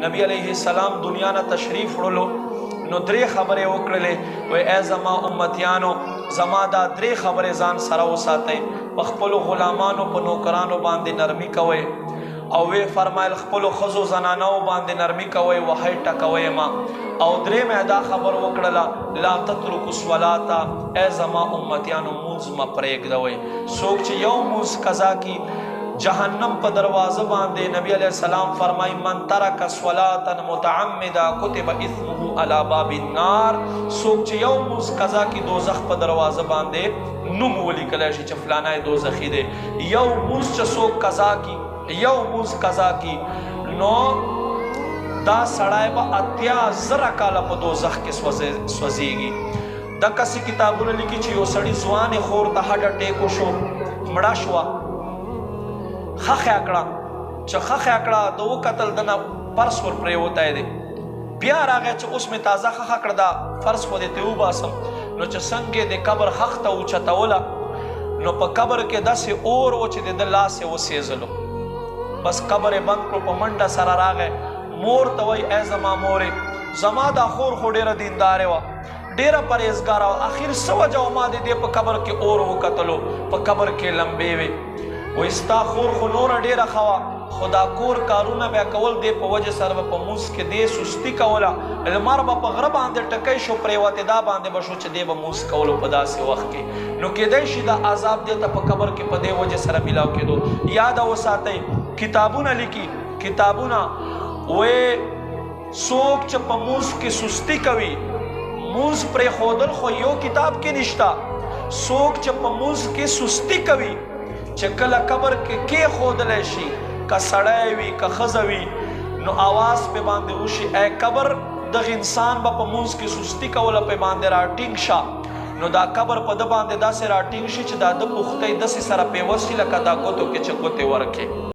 نبی علیہ السلام دنیا نه تشریف وړلو نو درې خبرې وکړلې، وای ای زما امتیانو زما دا درې خبرې ځان سره وساتئ، په خپلو غلامانو په نوکرانو باندې نرمي کوئ، او وی فرمایل خپلو ښځو زنانو باندې نرمي کوئ، وحی ټکوئ ما، او درې مې دا خبر وکړله لا تترکو الصلاة، ای زما امتیانو مونځ مه پرېږدوئ. څوک چې یو مونځ قضا کی جہنم په دروازه باندې نبی علیہ السلام فرمائی من ترک صلاة متعمدا کتب اثمه علی باب النار. څوک چې یو مونځ قضا کی دوزخ په دروازه باندې نوم ولیکلی شي چې فلانی دوزخي دی. یو مونځ چې څوک قضا کی، یو مونځ قضا کی، نو دا سړی به 80,000 کاله په دوزخ کې سوځېږي. دقسې کتابونه لیکي چې یو سړي ځوانې خور ته هډه ټیکو شو، مړه شوه، خخیا کړه، چې خخیا کړه د وکتل دنه فرس ور پرېوتی دی، بیا راغی چې اوس مې تازه خخه کړه دا فرس خو دې ترې وباسم، نو چې څنګه د قبر خخ ته اوچتوله نو په قبر کې داسې اور و چې د ده لاس یې وسېزلو. بس قبر یې بند کړو، په منډه سره راغی، مور ته وایي ای زما مورې زما دا خور خو ډېره دیندارې وه، ډېره پرهیزګاره وه، اخر څه وجه و ما د دې په قبر کې اور وکتلو، په قبر کې لمبې وې. وایي ستا خور خو نوره ډېره ښه وه، خو دا کور کارونه بیا کول دی په وجه سره به په مونځ کې دی سستي کوله، لمر به په غره باندې ټکی شو پرېوتې، دا باندې به شو چې دی به مونځ کولو په داسې وخت کې، نو کیدی شي دا عذاب دی ته په قبر کې په دې وجه سره میلاو کېدو. یاده وساتئ کتابونه لیکي، کتابونه وایي څوک چې په مونځ کې سستی کوي، مونځ پرېښودل خو یو کتاب کې نشته، څوک چې په مونځ کې سستی کوي چې کله قبر کې کېښودلی شي، که سړی وي که ښځه وي، نو آواز پې باندې وشي ای قبر دغه انسان به په مونځ کې سستی کوله پې باندې راټینګ شه، نو دا قبر په ده باندې داسې راټینګ شي چې دا ده پوښتۍ داسې سره پیوست شي لکه دا ګوتو کې چې ګوتې ورکې.